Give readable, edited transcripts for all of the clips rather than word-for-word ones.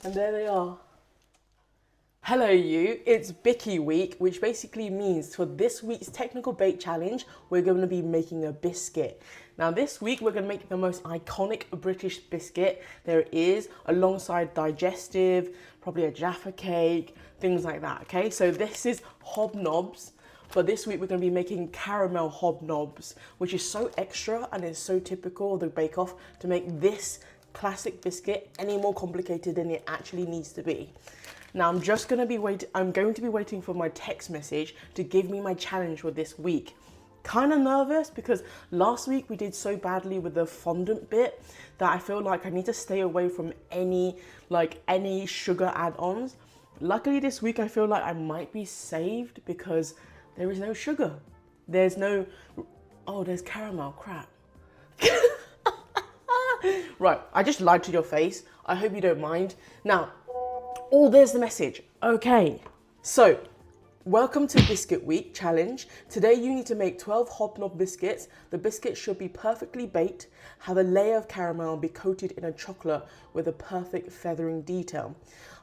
And there they are. Hello you, it's Bicky week, which basically means for this week's technical bake challenge, we're going to be making a biscuit. Now this week we're going to make the most iconic British biscuit there is, alongside digestive, probably a Jaffa cake, things like that, okay? So this is hobnobs. But this week we're going to be making caramel hobnobs, which is so extra and is so typical of the Bake Off to make this classic biscuit any more complicated than it actually needs to be. Now I'm going to be waiting for my text message to give me my challenge for this week. Kind of nervous because last week we did so badly with the fondant bit that I feel like I need to stay away from any sugar add-ons. Luckily this week I feel like I might be saved because there is no sugar. There's caramel, crap. Right, I just lied to your face. I hope you don't mind. Now, there's the message. Okay, so welcome to Biscuit Week Challenge. Today you need to make 12 hobnob biscuits. The biscuits should be perfectly baked, have a layer of caramel, and be coated in a chocolate with a perfect feathering detail.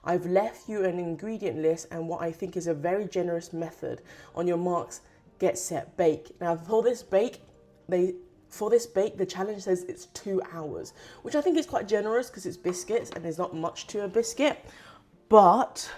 I've left you an ingredient list and what I think is a very generous method. On your marks, get set, bake. Now for this bake, the challenge says it's 2 hours, which I think is quite generous because it's biscuits and there's not much to a biscuit. But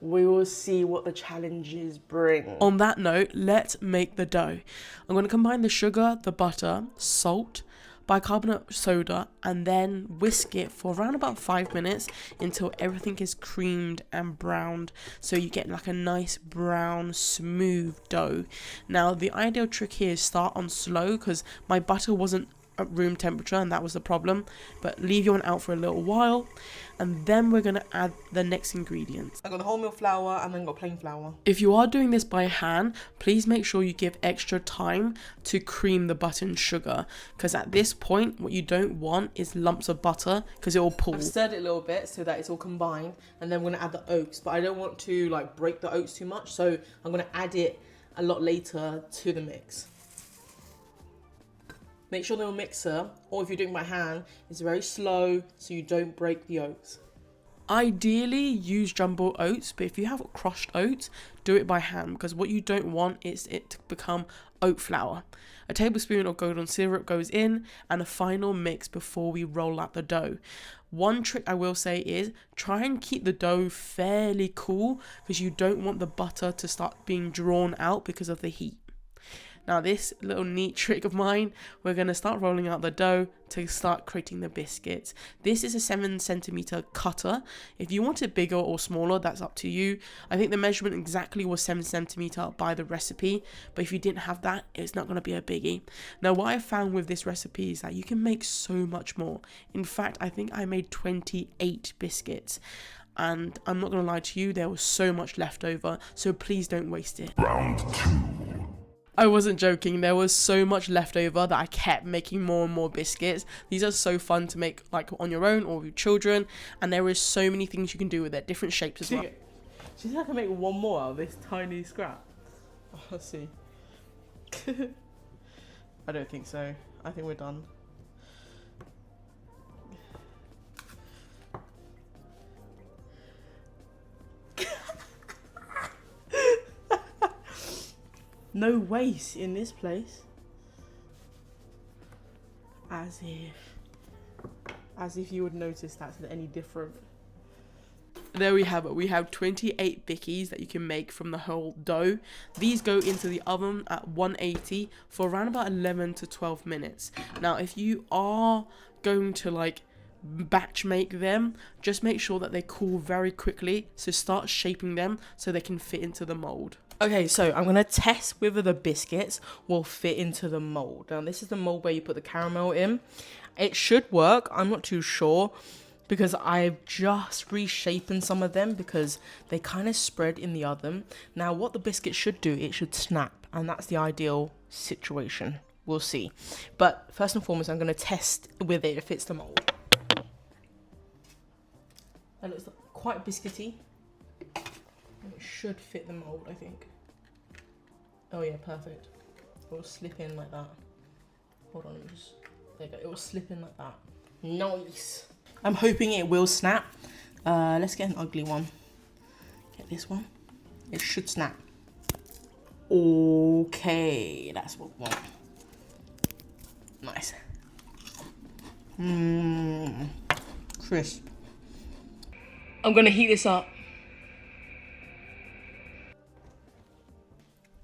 we will see what the challenges bring. On that note, let's make the dough. I'm going to combine the sugar, the butter, salt, bicarbonate soda, and then whisk it for around about 5 minutes until everything is creamed and browned, so you get like a nice brown smooth dough. Now the ideal trick here is start on slow because my butter wasn't at room temperature and that was the problem, but leave your one out for a little while and then we're going to add the next ingredients. I got the wholemeal flour and then got plain flour. If you are doing this by hand, please make sure you give extra time to cream the butter and sugar, because at this point what you don't want is lumps of butter because it will pull. I've stirred it a little bit so that it's all combined, and then we're going to add the oats, but I don't want to break the oats too much, so I'm going to add it a lot later to the mix. Make sure the mixer, or if you're doing by hand, is very slow so you don't break the oats. Ideally use jumbo oats, but if you have crushed oats, do it by hand because what you don't want is it to become oat flour. A tablespoon of golden syrup goes in and a final mix before we roll out the dough. One trick I will say is try and keep the dough fairly cool because you don't want the butter to start being drawn out because of the heat. Now this little neat trick of mine, we're going to start rolling out the dough to start creating the biscuits. This is a 7cm cutter. If you want it bigger or smaller, that's up to you. I think the measurement exactly was 7cm by the recipe, but if you didn't have that, it's not going to be a biggie. Now what I found with this recipe is that you can make so much more. In fact, I think I made 28 biscuits. And I'm not going to lie to you, there was so much left over, so please don't waste it. Round 2. I wasn't joking, there was so much left over that I kept making more and more biscuits. These are so fun to make on your own or with children, and there is so many things you can do with it, different shapes as well. Do you think I can make one more out of this tiny scrap? Oh, let's see. I don't think so. I think we're done. No waste in this place. As if you would notice that's any different. There we have it. We have 28 bickies that you can make from the whole dough. These go into the oven at 180 for around about 11 to 12 minutes. Now, if you are going to batch make them, just make sure that they cool very quickly. So start shaping them so they can fit into the mold. Okay, so I'm going to test whether the biscuits will fit into the mold. Now, this is the mold where you put the caramel in. It should work. I'm not too sure because I've just reshapen some of them because they kind of spread in the oven. Now, what the biscuit should do, it should snap, and that's the ideal situation. We'll see. But first and foremost, I'm going to test with it if it's the mold. It looks quite biscuity. It should fit the mold, I think. Oh yeah, perfect. It will slip in like that. Hold on, there you go. It will slip in like that. Nice. I'm hoping it will snap. Let's get an ugly one. Get this one. It should snap. Okay, that's what we want. Nice. Crisp. I'm gonna heat this up.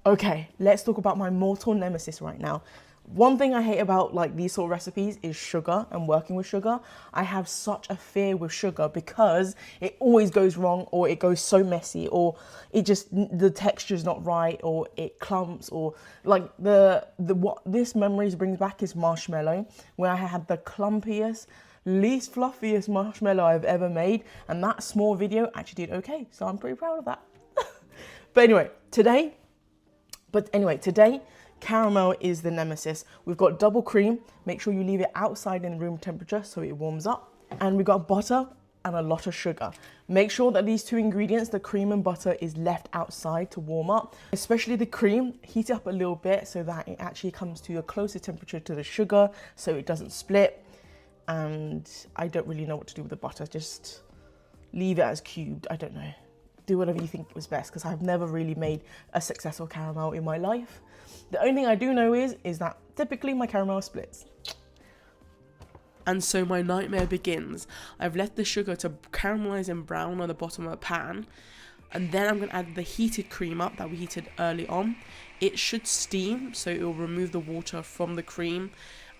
Okay, let's talk about my mortal nemesis right now. One thing I hate about like these sort of recipes is sugar and working with sugar. I have such a fear with sugar because it always goes wrong, or it goes so messy, or it just, the texture's not right, or it clumps, or like the what this memories brings back is marshmallow, where I had the clumpiest, least fluffiest marshmallow I've ever made, and that small video actually did okay, so I'm pretty proud of that. But anyway, today, caramel is the nemesis. We've got double cream. Make sure you leave it outside in room temperature so it warms up. And we've got butter and a lot of sugar. Make sure that these two ingredients, the cream and butter, is left outside to warm up. Especially the cream, heat it up a little bit so that it actually comes to a closer temperature to the sugar so it doesn't split. And I don't really know what to do with the butter. Just leave it as cubed, I don't know. Do whatever you think was best, because I've never really made a successful caramel in my life. The only thing I do know is that typically my caramel splits. And so my nightmare begins. I've left the sugar to caramelize and brown on the bottom of a pan. And then I'm going to add the heated cream up that we heated early on. It should steam, so it will remove the water from the cream.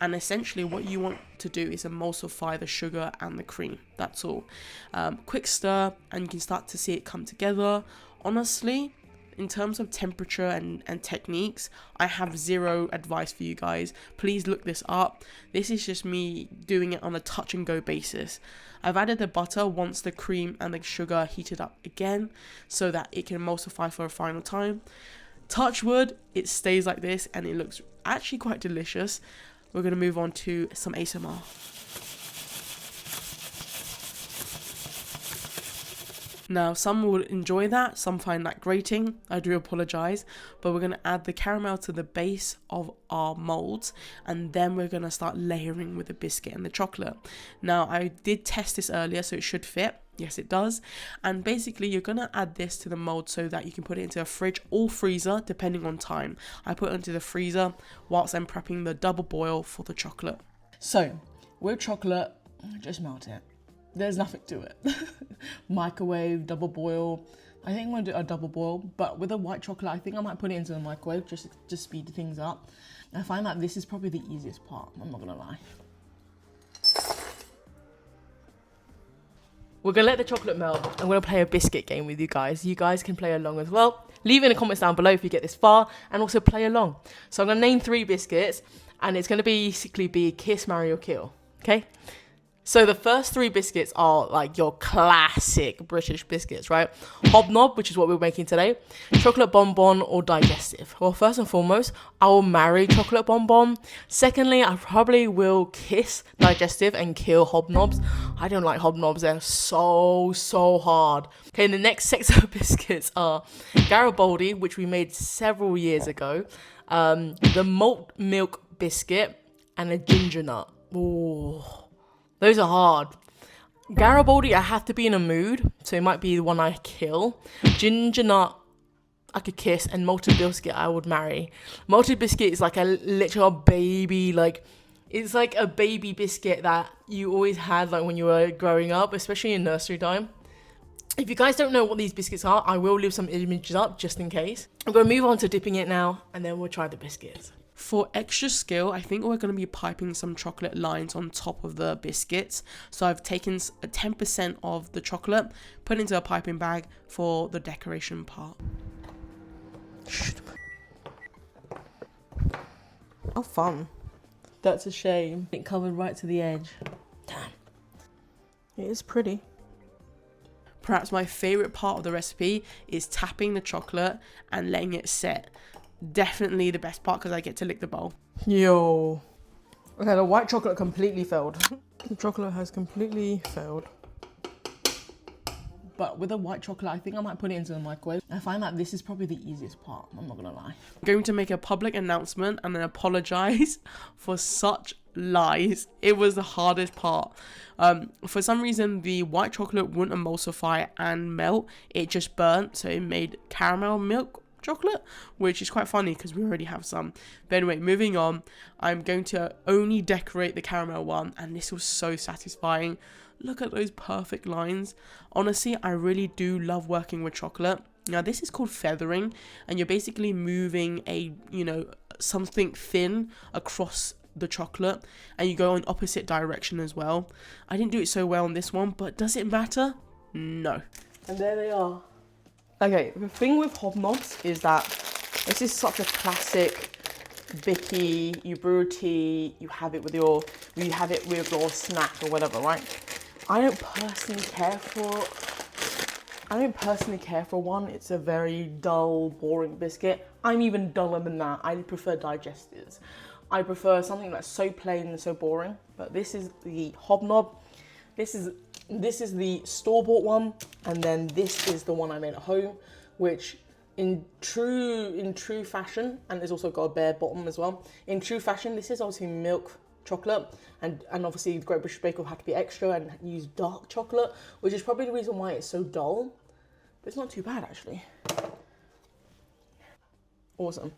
And essentially what you want to do is emulsify the sugar and the cream. That's all. Quick stir and you can start to see it come together. Honestly, in terms of temperature and techniques, I have zero advice for you guys. Please look this up. This is just me doing it on a touch and go basis. I've added the butter once the cream and the sugar heated up again so that it can emulsify for a final time. Touch wood, it stays like this and it looks actually quite delicious. We're going to move on to some ASMR. Now, some will enjoy that, some find that grating. I do apologize, but we're going to add the caramel to the base of our molds, and then we're going to start layering with the biscuit and the chocolate. Now, I did test this earlier, so it should fit. Yes, it does. And basically, you're going to add this to the mold so that you can put it into a fridge or freezer, depending on time. I put it into the freezer whilst I'm prepping the double boil for the chocolate. So, with chocolate, just melt it. There's nothing to it. Microwave, double boil. I think I'm gonna do a double boil, but with a white chocolate, I think I might put it into the microwave just to speed things up. I find that this is probably the easiest part, I'm not gonna lie. We're gonna let the chocolate melt. I'm gonna play a biscuit game with you guys. You guys can play along as well. Leave in the comments down below if you get this far, and also play along. So I'm gonna name 3 biscuits, and it's gonna basically be kiss, marry, or kill, okay? So the first 3 biscuits are like your classic British biscuits, right? Hobnob, which is what we're making today, chocolate bonbon, or digestive. Well, first and foremost, I will marry chocolate bonbon. Secondly, I probably will kiss digestive and kill hobnobs. I don't like hobnobs, they're so hard. Okay, the next 6 of biscuits are Garibaldi, which we made several years ago, the malt milk biscuit, and a ginger nut. Ooh. Those are hard. Garibaldi, I have to be in a mood, so it might be the one I kill. Ginger nut, I could kiss, and malted biscuit, I would marry. Malted biscuit is like a literal baby, it's like a baby biscuit that you always had like when you were growing up, especially in nursery time. If you guys don't know what these biscuits are, I will leave some images up just in case. I'm going to move on to dipping it now, and then we'll try the biscuits. For extra skill, I think we're going to be piping some chocolate lines on top of the biscuits. So I've taken 10% of the chocolate, put it into a piping bag for the decoration part. How fun. That's a shame. It covered right to the edge. Damn. It is pretty. Perhaps my favourite part of the recipe is tapping the chocolate and letting it set. Definitely the best part because I get to lick the bowl. Yo. Okay, the white chocolate completely failed. The chocolate has completely failed. but with the white chocolate, I think I might put it into the microwave. I find that this is probably the easiest part, I'm not gonna lie. I'm going to make a public announcement and then apologize for such lies. It was the hardest part. For some reason, the white chocolate wouldn't emulsify and melt. It just burnt, so it made caramel milk chocolate, which is quite funny because we already have some. But anyway, moving on, I'm going to only decorate the caramel one, and this was so satisfying. Look at those perfect lines. Honestly, I really do love working with chocolate. Now, this is called feathering, and you're basically moving something thin across the chocolate, and you go in opposite direction as well. I didn't do it so well on this one, but does it matter? No. And there they are. Okay, the thing with hobnobs is that this is such a classic Bicky. You brew a tea, you have it with your snack or whatever, right? I don't personally care for one. It's a very dull, boring biscuit. I'm even duller than that. I prefer digestives. I prefer something that's so plain and so boring. But this is the hobnob. This is the store-bought one, and then this is the one I made at home, which in true fashion, and it's also got a bare bottom as well. In true fashion, this is obviously milk chocolate, and obviously Great British Bake Off had to be extra and use dark chocolate, which is probably the reason why it's so dull. But it's not too bad actually. Awesome.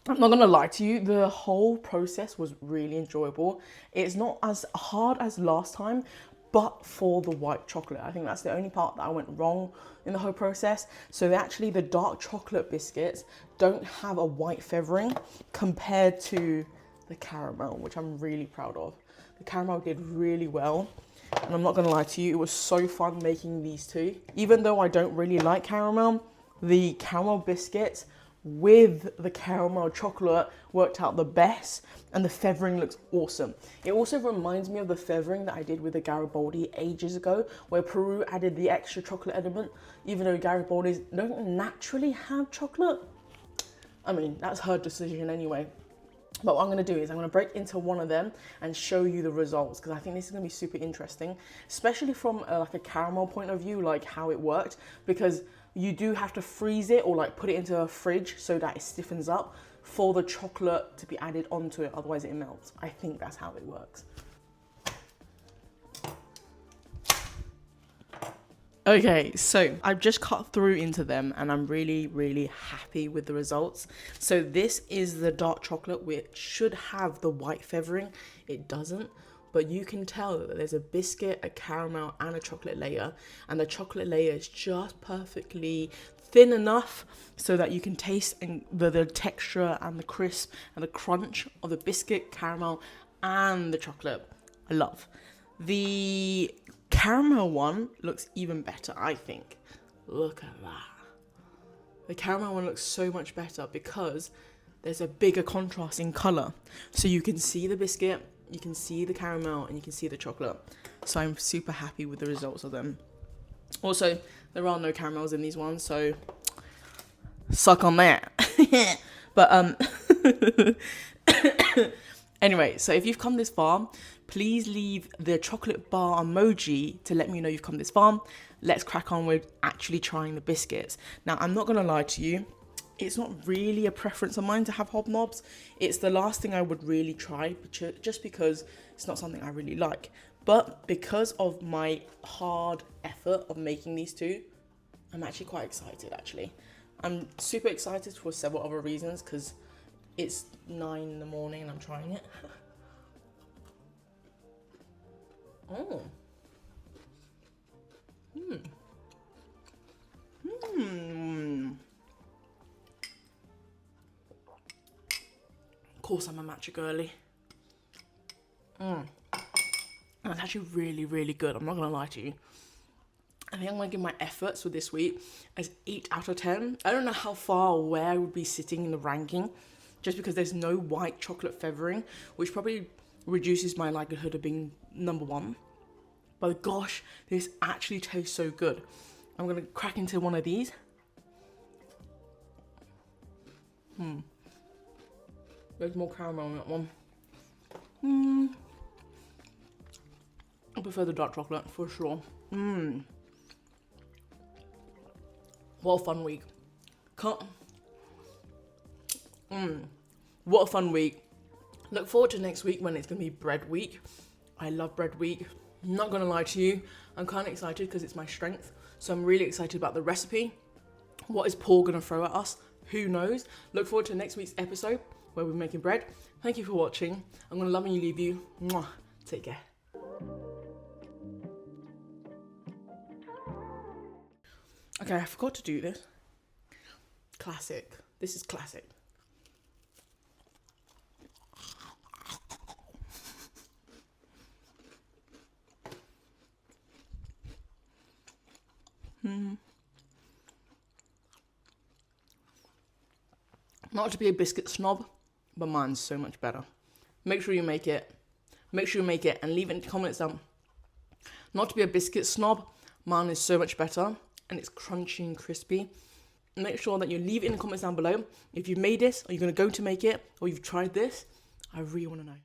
I'm not gonna lie to you, the whole process was really enjoyable. It's not as hard as last time, but for the white chocolate. I think that's the only part that I went wrong in the whole process. So the dark chocolate biscuits don't have a white feathering compared to the caramel, which I'm really proud of. The caramel did really well. And I'm not gonna lie to you, it was so fun making these two. Even though I don't really like caramel, the caramel biscuits with the caramel chocolate worked out the best, and the feathering looks awesome. It also reminds me of the feathering that I did with the Garibaldi ages ago, where Peru added the extra chocolate element, even though Garibaldi's don't naturally have chocolate. I mean, that's her decision anyway. But what I'm gonna do is I'm gonna break into one of them and show you the results, because I think this is gonna be super interesting, especially from like a caramel point of view, like how it worked, because you do have to freeze it or like put it into a fridge so that it stiffens up for the chocolate to be added onto it, otherwise it melts. I think that's how it works. Okay, so I've just cut through into them and I'm really, really happy with the results. So this is the dark chocolate, which should have the white feathering. It doesn't, but you can tell that there's a biscuit, a caramel, and a chocolate layer. And the chocolate layer is just perfectly thin enough so that you can taste the texture and the crisp and the crunch of the biscuit, caramel, and the chocolate. I love. The caramel one looks even better, I think. Look at that. The caramel one looks so much better because there's a bigger contrast in colour. So you can see the biscuit, you can see the caramel, and you can see the chocolate. So I'm super happy with the results of them. Also, there are no caramels in these ones, so suck on that. But anyway, so if you've come this far, please leave the chocolate bar emoji to let me know you've come this far. Let's crack on with actually trying the biscuits. Now, I'm not gonna lie to you, it's not really a preference of mine to have hobnobs. It's the last thing I would really try, just because it's not something I really like. But because of my hard effort of making these two, I'm actually quite excited, actually. I'm super excited for several other reasons, because it's 9 in the morning and I'm trying it. Oh. Of course I'm a matcha girly. That's actually really, really good. I'm not gonna lie to you. I think I'm gonna give my efforts for this week as 8 out of 10. I don't know how far or where I would be sitting in the ranking, just because there's no white chocolate feathering, which probably reduces my likelihood of being number 1. But gosh, this actually tastes so good. I'm gonna crack into one of these. There's more caramel in that one. I prefer the dark chocolate for sure. What a fun week. What a fun week. Look forward to next week when it's going to be bread week. I love bread week. I'm not going to lie to you. I'm kind of excited because it's my strength. So I'm really excited about the recipe. What is Paul going to throw at us? Who knows? Look forward to next week's episode where we're making bread. Thank you for watching. I'm going to love and leave you. Mwah. Take care. Okay, I forgot to do this. Classic. This is classic. Not to be a biscuit snob, but mine's so much better. Make sure you make it. Make sure you make it and leave it in the comments down. Not to be a biscuit snob, mine is so much better and it's crunchy and crispy. Make sure that you leave it in the comments down below. If you've made this, or you're going to go to make it, or you've tried this, I really want to know.